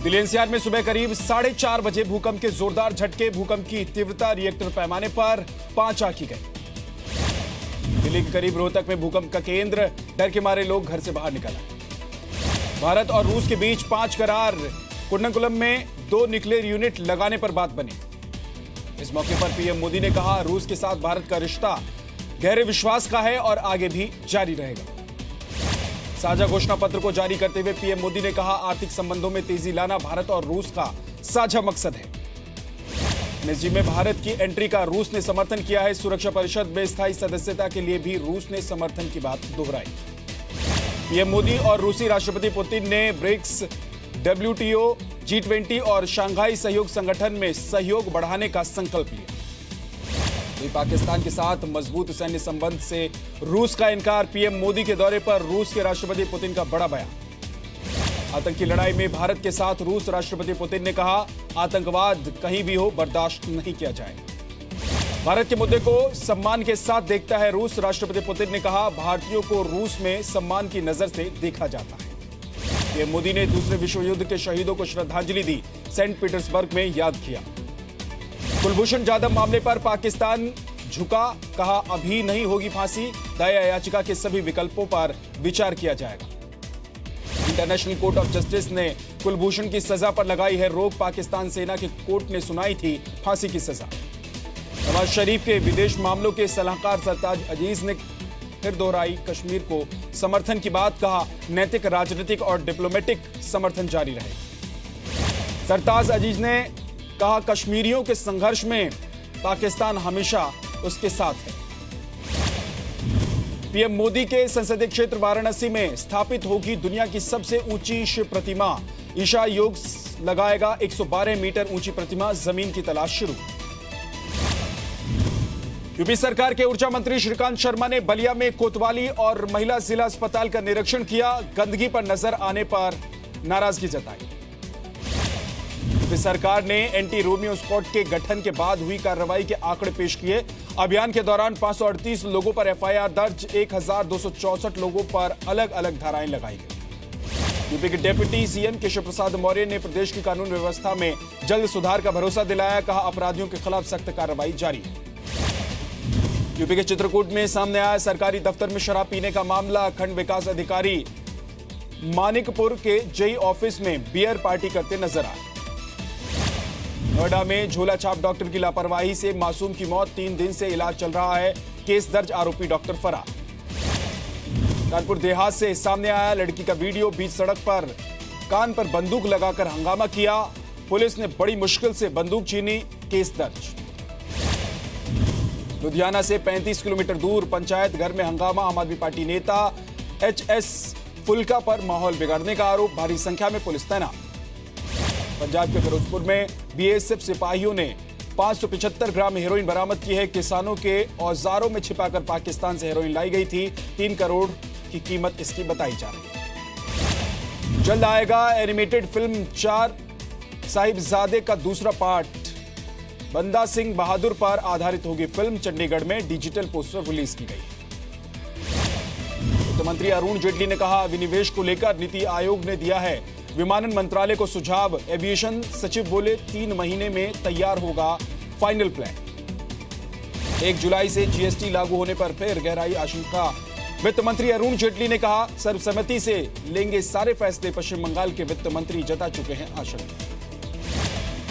Delhi NCR में सुबह करीब 4:30 बजे भूकंप के जोरदार झटके। भूकंप की तीव्रता रिएक्टर पैमाने पर 5 आंकी गई। दिल्ली के करीब रोहतक में भूकंप का केंद्र, डर के मारे लोग घर से बाहर निकला। भारत और रूस के बीच 5 करार। कुन्नकुलम में 2 न्यूक्लियर यूनिट लगाने पर बात बनी। इस मौके पर पीएम मोदी ने कहा, रूस के साथ भारत का रिश्ता गहरे विश्वास का है और आगे भी जारी रहेगा। साझा घोषणा पत्र को जारी करते हुए पीएम मोदी ने कहा, आर्थिक संबंधों में तेजी लाना भारत और रूस का साझा मकसद है। एनएसजी में भारत की एंट्री का रूस ने समर्थन किया है। सुरक्षा परिषद में स्थायी सदस्यता के लिए भी रूस ने समर्थन की बात दोहराई। पीएम मोदी और रूसी राष्ट्रपति पुतिन ने ब्रिक्स, WTO, G20 और शंघाई सहयोग संगठन में सहयोग बढ़ाने का संकल्प लिया। पाकिस्तान के साथ मजबूत सैन्य संबंध से रूस का इनकार। पीएम मोदी के दौरे पर रूस के राष्ट्रपति पुतिन का बड़ा बयान। आतंकी लड़ाई में भारत के साथ रूस राष्ट्रपति पुतिन ने कहा, आतंकवाद कहीं भी हो बर्दाश्त नहीं किया जाए। भारत के मुद्दे को सम्मान के साथ देखता है रूस। राष्ट्रपति पुतिन ने कहा, भारतीयों को रूस में सम्मान की नजर से देखा जाता है। पीएम मोदी ने दूसरे विश्व युद्ध के शहीदों को श्रद्धांजलि दी। सेंट पीटर्सबर्ग में याद किया। कुलभूषण जाधव मामले पर पाकिस्तान झुका, कहा अभी नहीं होगी फांसी। दायर याचिका के सभी विकल्पों पर विचार किया जाएगा। इंटरनेशनल कोर्ट ऑफ जस्टिस ने कुलभूषण की सजा पर लगाई है रोक। पाकिस्तान सेना के कोर्ट ने सुनाई थी फांसी की सजा। नवाज शरीफ के विदेश मामलों के सलाहकार सरताज अजीज ने फिर दोहराई कश्मीर को समर्थन की बात। कहा, नैतिक, राजनीतिक और डिप्लोमेटिक समर्थन जारी रहे। सरताज अजीज ने कहा, कश्मीरियों के संघर्ष में पाकिस्तान हमेशा उसके साथ है। पीएम मोदी के संसदीय क्षेत्र वाराणसी में स्थापित होगी दुनिया की सबसे ऊंची शिव प्रतिमा। ईशा योग लगाएगा 112 मीटर ऊंची प्रतिमा। जमीन की तलाश शुरू। यूपी सरकार के ऊर्जा मंत्री श्रीकांत शर्मा ने बलिया में कोतवाली और महिला जिला अस्पताल का निरीक्षण किया। गंदगी पर नजर आने पर नाराजगी जताई। यूपी सरकार ने एंटी रोमियो स्क्वाड के गठन के बाद हुई कार्रवाई के आंकड़े पेश किए। अभियान के दौरान 538 लोगों पर एफआईआर दर्ज। 1264 लोगों पर अलग अलग धाराएं लगाई गई। यूपी के डिप्टी सीएम केशव प्रसाद मौर्य ने प्रदेश की कानून व्यवस्था में जल्द सुधार का भरोसा दिलाया। कहा, अपराधियों के खिलाफ सख्त कार्रवाई जारी है। यूपी के चित्रकूट में सामने आया सरकारी दफ्तर में शराब पीने का मामला। खंड विकास अधिकारी मानिकपुर के जेई ऑफिस में बियर पार्टी करते नजर आए। नोएडा में झोला छाप डॉक्टर की लापरवाही से मासूम की मौत। 3 दिन से इलाज चल रहा है। केस दर्ज, आरोपी डॉक्टर फरार। कानपुर देहात से सामने आया लड़की का वीडियो। बीच सड़क पर कान पर बंदूक लगाकर हंगामा किया। पुलिस ने बड़ी मुश्किल से बंदूक छीनी। केस दर्ज। लुधियाना से 35 किलोमीटर दूर पंचायत घर में हंगामा। आम आदमी पार्टी नेता HS फुल्का पर माहौल बिगाड़ने का आरोप। भारी संख्या में पुलिस तैनात। पंजाब के फिरोजपुर में BSF सिपाहियों ने 575 ग्राम हेरोइन बरामद की है। किसानों के औजारों में छिपाकर पाकिस्तान से हेरोइन लाई गई थी। 3 करोड़ की कीमत इसकी बताई जा रही है। जल्द आएगा एनिमेटेड फिल्म 4 साहिबजादे का दूसरा पार्ट। बंदा सिंह बहादुर पर आधारित होगी फिल्म। चंडीगढ़ में डिजिटल पोस्टर रिलीज की गई। वित्त मंत्री अरुण जेटली ने कहा, विनिवेश को लेकर नीति आयोग ने दिया है विमानन मंत्रालय को सुझाव। एविएशन सचिव बोले, 3 महीने में तैयार होगा फाइनल प्लान। 1 जुलाई से GST लागू होने पर फिर गहराई आशंका। वित्त मंत्री अरुण जेटली ने कहा, सर्वसम्मति से लेंगे सारे फैसले। पश्चिम बंगाल के वित्त मंत्री जता चुके हैं आशंका।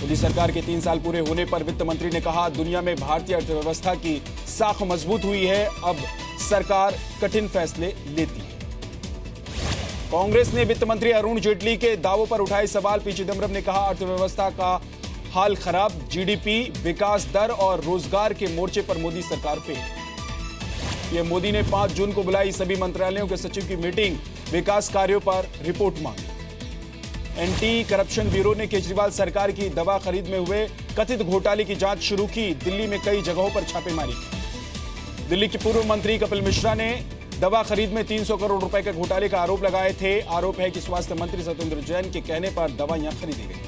मोदी सरकार के 3 साल पूरे होने पर वित्त मंत्री ने कहा, दुनिया में भारतीय अर्थव्यवस्था की साख मजबूत हुई है। अब सरकार कठिन फैसले लेती है। कांग्रेस ने वित्त मंत्री अरुण जेटली के दावों पर उठाए सवाल। पी चिदम्बरम ने कहा, अर्थव्यवस्था का हाल खराब। GDP, विकास दर और रोजगार के मोर्चे पर मोदी सरकार पे। पीएम मोदी ने 5 जून को बुलाई सभी मंत्रालयों के सचिव की मीटिंग। विकास कार्यों पर रिपोर्ट मांगी। एंटी करप्शन ब्यूरो ने केजरीवाल सरकार की दवा खरीद में हुए कथित घोटाले की जांच शुरू की। दिल्ली में कई जगहों पर छापेमारी की। दिल्ली के पूर्व मंत्री कपिल मिश्रा ने दवा खरीद में 300 करोड़ रुपए के घोटाले का आरोप लगाए थे। आरोप है कि स्वास्थ्य मंत्री सत्येंद्र जैन के कहने पर दवाइयां खरीदी गई।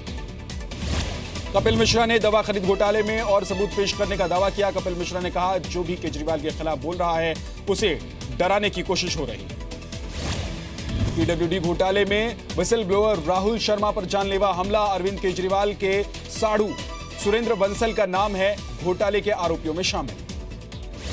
कपिल मिश्रा ने दवा खरीद घोटाले में और सबूत पेश करने का दावा किया। कपिल मिश्रा ने कहा, जो भी केजरीवाल के खिलाफ बोल रहा है उसे डराने की कोशिश हो रही है। पीडब्ल्यूडी घोटाले में विसल ब्लोअर राहुल शर्मा पर जानलेवा हमला। अरविंद केजरीवाल के साड़ू सुरेंद्र बंसल का नाम है घोटाले के आरोपियों में शामिल।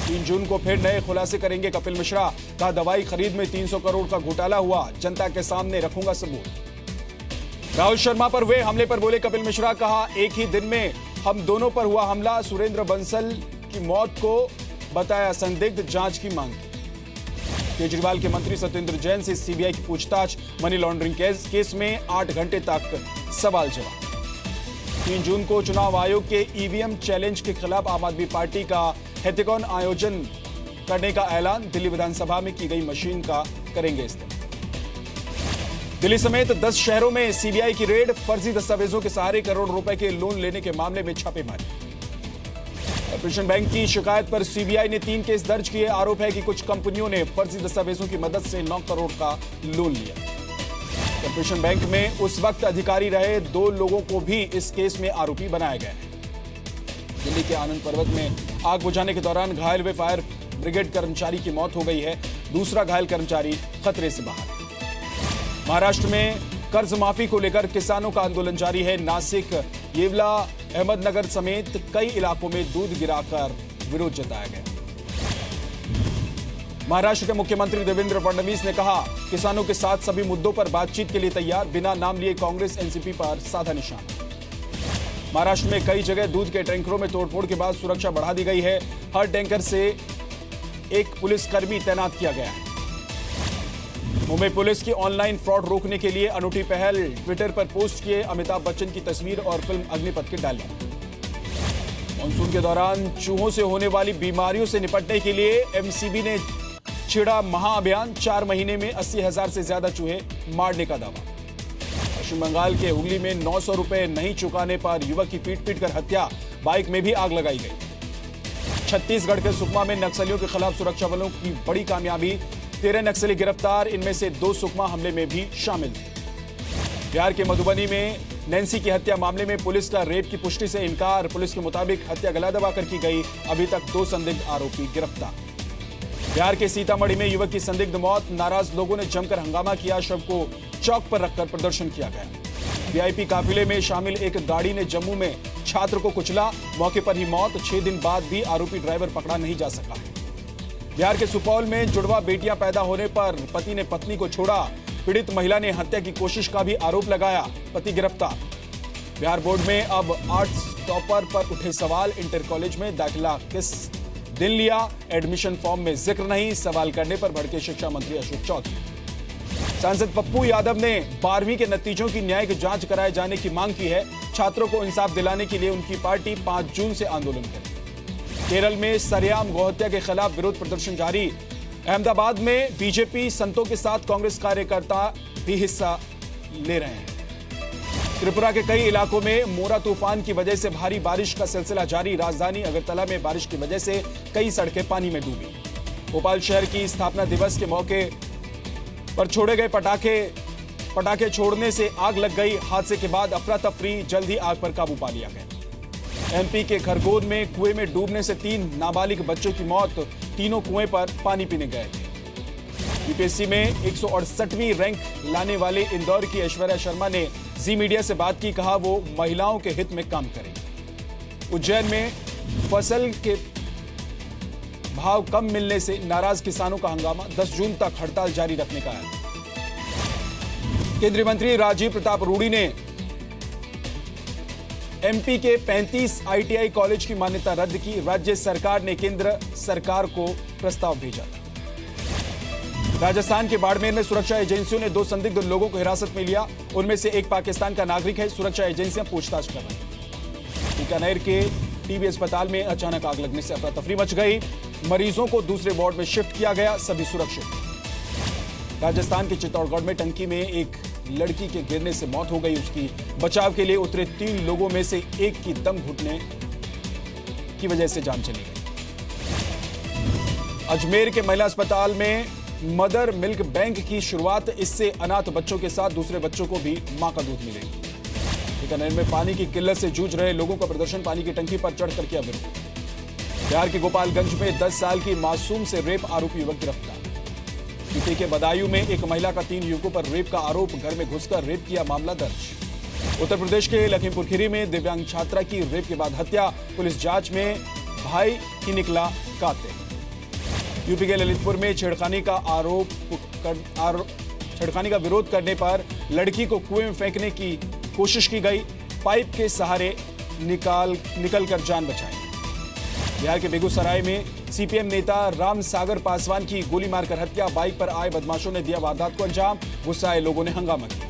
3 जून को फिर नए खुलासे करेंगे कपिल मिश्रा। कहा दवाई खरीद में 300 करोड़ का घोटाला हुआ, जनता के सामने रखूंगा सबूत। राहुल शर्मा पर हुए हमले पर बोले कपिल मिश्रा। कहा एक ही दिन में हम दोनों पर हुआ हमला। सुरेंद्र बंसल की मौत को बताया संदिग्ध, जांच की मांग की। केजरीवाल के मंत्री सत्येंद्र जैन से सीबीआई की पूछताछ। मनी लॉन्ड्रिंग केस में 8 घंटे तक सवाल जवाब। 3 जून को चुनाव आयोग के ईवीएम चैलेंज के खिलाफ आम आदमी पार्टी का हैकाथॉन आयोजन करने का ऐलान। दिल्ली विधानसभा में की गई मशीन का करेंगे इस्तेमाल। दिल्ली समेत 10 शहरों में सीबीआई की रेड। फर्जी दस्तावेजों के सहारे करोड़ रुपए के लोन लेने के मामले में छापेमारी। कॉर्पोरेशन बैंक की शिकायत पर सीबीआई ने 3 केस दर्ज किए। आरोप है कि कुछ कंपनियों ने फर्जी दस्तावेजों की मदद से 9 करोड़ का लोन लिया। कॉर्पोरेशन बैंक में उस वक्त अधिकारी रहे 2 लोगों को भी इस केस में आरोपी बनाया गया है। दिल्ली के आनंद पर्वत में आग बुझाने के दौरान घायल हुए फायर ब्रिगेड कर्मचारी की मौत हो गई है। दूसरा घायल कर्मचारी खतरे से बाहर है। महाराष्ट्र में कर्ज माफी को लेकर किसानों का आंदोलन जारी है। नासिक, येवला, अहमदनगर समेत कई इलाकों में दूध गिराकर विरोध जताया गया। महाराष्ट्र के मुख्यमंत्री देवेंद्र फडणवीस ने कहा किसानों के साथ सभी मुद्दों पर बातचीत के लिए तैयार। बिना नाम लिए कांग्रेस एनसीपी पर साधा निशान। महाराष्ट्र में कई जगह दूध के टैंकरों में तोड़फोड़ के बाद सुरक्षा बढ़ा दी गई है। हर टैंकर से एक पुलिसकर्मी तैनात किया गया है। मुंबई पुलिस की ऑनलाइन फ्रॉड रोकने के लिए अनूठी पहल। ट्विटर पर पोस्ट किए अमिताभ बच्चन की तस्वीर और फिल्म अग्निपथ के डाले। मानसून के दौरान चूहों से होने वाली बीमारियों से निपटने के लिए एमसीबी ने छिड़ा महाअभियान। 4 महीने में 80,000 से ज्यादा चूहे मारने का दावा। पश्चिम बंगाल के हुगली में 900 रुपए नहीं चुकाने पर युवक की पीट कर हत्या। बाइक में भी आग लगाई गई। छत्तीसगढ़ के सुकमा में नक्सलियों के खिलाफ सुरक्षा बलों की बड़ी कामयाबी। 13 नक्सली गिरफ्तार, इनमें से 2 सुकमा हमले में भी शामिल थे। बिहार के मधुबनी में नैन्सी की हत्या मामले में पुलिस का रेप की पुष्टि से इनकार। पुलिस के मुताबिक हत्या गला दबाकर की गई। अभी तक 2 संदिग्ध आरोपी गिरफ्तार। बिहार के सीतामढ़ी में युवक की संदिग्ध मौत। नाराज लोगों ने जमकर हंगामा किया। शव को चौक पर रखकर प्रदर्शन किया गया। वीआईपी काफिले में शामिल एक गाड़ी ने जम्मू में छात्र को कुचला। मौके पर ही मौत। 6 दिन बाद भी आरोपी ड्राइवर पकड़ा नहीं जा सका। बिहार के सुपौल में जुड़वा बेटियां पैदा होने पर पति ने पत्नी को छोड़ा। पीड़ित महिला ने हत्या की कोशिश का भी आरोप लगाया। पति गिरफ्तार। बिहार बोर्ड में अब आर्ट्स टॉपर पर उठे सवाल। इंटर कॉलेज में दाखिला किस दिन लिया? एडमिशन फॉर्म में जिक्र नहीं। सवाल करने पर भड़के शिक्षा मंत्री अशोक चौधरी। सांसद पप्पू यादव ने 12वीं के नतीजों की न्यायिक जांच कराए जाने की मांग की है। छात्रों को इंसाफ दिलाने के लिए उनकी पार्टी 5 जून से आंदोलन करेगी। केरल में सरेआम गौहत्या के खिलाफ विरोध प्रदर्शन जारी। अहमदाबाद में बीजेपी संतों के साथ कांग्रेस कार्यकर्ता भी हिस्सा ले रहे हैं। त्रिपुरा के कई इलाकों में मोरा तूफान की वजह से भारी बारिश का सिलसिला जारी। राजधानी अगरतला में बारिश की वजह से कई सड़कें पानी में डूबी। भोपाल शहर की स्थापना दिवस के मौके पर छोड़े गए पटाखे छोड़ने से आग लग गई। हादसे के बाद अफरा तफरी, जल्द ही आग पर काबू पा लिया गया। एमपी के खरगोन में कुएं में डूबने से 3 नाबालिग बच्चों की मौत। तीनों कुएं पर पानी पीने गए थे। यूपीएससी में 168वीं रैंक लाने वाले इंदौर की ऐश्वर्या शर्मा ने जी मीडिया से बात की। कहा वो महिलाओं के हित में काम करेंगे। उज्जैन में फसल के भाव कम मिलने से नाराज किसानों का हंगामा। 10 जून तक हड़ताल जारी रखने का ऐलान। केंद्रीय मंत्री राजीव प्रताप रूडी ने एमपी के 35 आईटीआई कॉलेज की मान्यता रद्द की। राज्य सरकार ने केंद्र सरकार को प्रस्ताव भेजा था। राजस्थान के बाड़मेर में सुरक्षा एजेंसियों ने 2 संदिग्ध लोगों को हिरासत में लिया। उनमें से एक पाकिस्तान का नागरिक है। सुरक्षा एजेंसियां पूछताछ कर रही हैं। बीकानेर के टीबी अस्पताल में अचानक आग लगने से अफरा तफरी मच गई। मरीजों को दूसरे वार्ड में शिफ्ट किया गया। सभी सुरक्षित। राजस्थान के चित्तौड़गढ़ में टंकी में एक लड़की के गिरने से मौत हो गई। उसकी बचाव के लिए उतरे 3 लोगों में से एक की दम घुटने की वजह से जान चली गई। अजमेर के महिला अस्पताल में मदर मिल्क बैंक की शुरुआत। इससे अनाथ बच्चों के साथ दूसरे बच्चों को भी मां का दूध मिलेगा। बीकानेर में पानी की किल्लत से जूझ रहे लोगों का प्रदर्शन। पानी की टंकी पर चढ़कर किया विरोध। बिहार के गोपालगंज में 10 साल की मासूम से रेप आरोपी युवक गिरफ्तार। यूपी के बदायूं में एक महिला का 3 युवकों पर रेप का आरोप, घर में घुसकर रेप किया, मामला दर्ज। उत्तर प्रदेश के लखीमपुर खीरी में दिव्यांग छात्रा की रेप के बाद हत्या, पुलिस जांच में भाई ही निकला कातिल। यूपी के ललितपुर में छेड़खानी का विरोध करने पर लड़की को कुएं में फेंकने की कोशिश की गई, पाइप के सहारे निकल कर जान बचाई। बिहार के बेगूसराय में सीपीएम नेता राम सागर पासवान की गोली मारकर हत्या, बाइक पर आए बदमाशों ने दिया वारदात को अंजाम, गुस्साए लोगों ने हंगामा किया।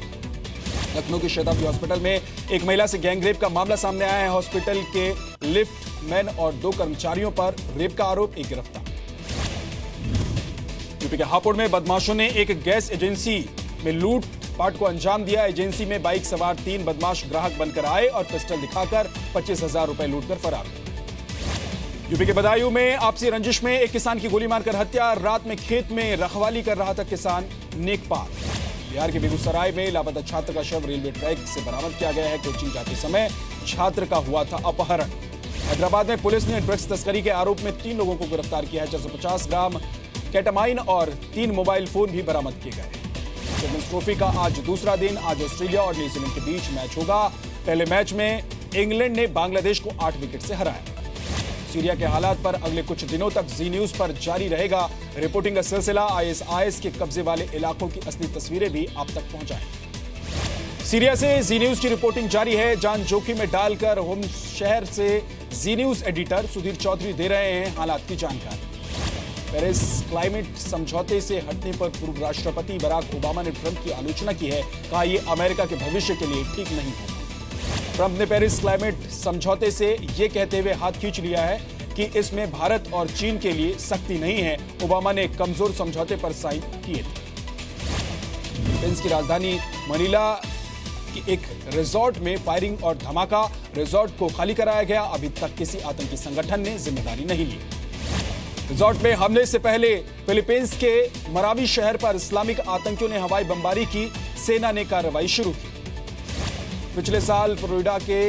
लखनऊ के शताब्दी हॉस्पिटल में एक महिला से गैंगरेप का मामला सामने आया है। हॉस्पिटल के लिफ्ट मैन और 2 कर्मचारियों पर रेप का आरोप, एक गिरफ्तार। यूपी के हापुड़ में बदमाशों ने एक गैस एजेंसी में लूट पाट को अंजाम दिया। एजेंसी में बाइक सवार 3 बदमाश ग्राहक बनकर आए और पिस्टल दिखाकर 25,000 रुपए लूटकर फरार। यूपी के बदायूं में आपसी रंजिश में एक किसान की गोली मारकर हत्या, रात में खेत में रखवाली कर रहा था किसान नेकपाल। बिहार के बेगूसराय में लापता छात्र का शव रेलवे ट्रैक से बरामद किया गया है। कोचिंग जाते समय छात्र का हुआ था अपहरण। हैदराबाद में पुलिस ने ड्रग्स तस्करी के आरोप में 3 लोगों को गिरफ्तार किया है। 450 ग्राम केटामाइन और 3 मोबाइल फोन भी बरामद किए गए। चैंपियंस ट्रॉफी का आज दूसरा दिन, आज ऑस्ट्रेलिया और न्यूजीलैंड के बीच मैच होगा। पहले मैच में इंग्लैंड ने बांग्लादेश को 8 विकेट से हराया। सीरिया के हालात पर अगले कुछ दिनों तक जी न्यूज पर जारी रहेगा रिपोर्टिंग का सिलसिला। आईएसआईएस के कब्जे वाले इलाकों की असली तस्वीरें भी आप तक पहुंचाएं। सीरिया से जी न्यूज की रिपोर्टिंग जारी है। जान जोखिम में डालकर होम शहर से जी न्यूज एडिटर सुधीर चौधरी दे रहे हैं हालात की जानकारी। पेरिस क्लाइमेट समझौते से हटने पर पूर्व राष्ट्रपति बराक ओबामा ने ट्रंप की आलोचना की है, कहा यह अमेरिका के भविष्य के लिए ठीक नहीं होगा। ट्रंप ने पेरिस क्लाइमेट समझौते से यह कहते हुए हाथ खींच लिया है कि इसमें भारत और चीन के लिए सख्ती नहीं है। ओबामा ने कमजोर समझौते पर साइन किए थे। फिलीपींस की राजधानी मनीला की एक रिजॉर्ट में फायरिंग और धमाका, रिजॉर्ट को खाली कराया गया। अभी तक किसी आतंकी संगठन ने जिम्मेदारी नहीं ली। रिजॉर्ट में हमले से पहले फिलीपींस के मरावी शहर पर इस्लामिक आतंकियों ने हवाई बमबारी की, सेना ने कार्रवाई शुरू की। पिछले साल फ्लोरिडा के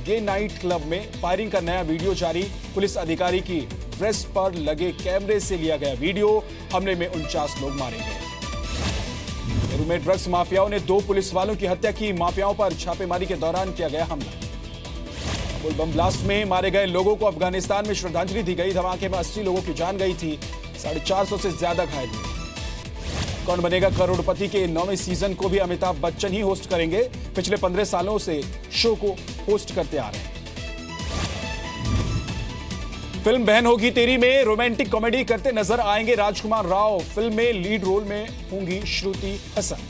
गे नाइट क्लब में फायरिंग का नया वीडियो जारी, पुलिस अधिकारी की ड्रेस पर लगे कैमरे से लिया गया वीडियो। हमले में 49 लोग मारे गए। पेरू में ड्रग्स माफियाओं ने 2 पुलिस वालों की हत्या की, माफियाओं पर छापेमारी के दौरान किया गया हमला। बम ब्लास्ट में मारे गए लोगों को अफगानिस्तान में श्रद्धांजलि दी गई। धमाके में 80 लोगों की जान गई थी, 450 से ज्यादा घायल हुए। कौन बनेगा करोड़पति के 9वें सीजन को भी अमिताभ बच्चन ही होस्ट करेंगे। पिछले 15 सालों से शो को होस्ट करते आ रहे हैं। फिल्म बहन होगी तेरी में रोमांटिक कॉमेडी करते नजर आएंगे राजकुमार राव। फिल्म में लीड रोल में होंगी श्रुति हसन।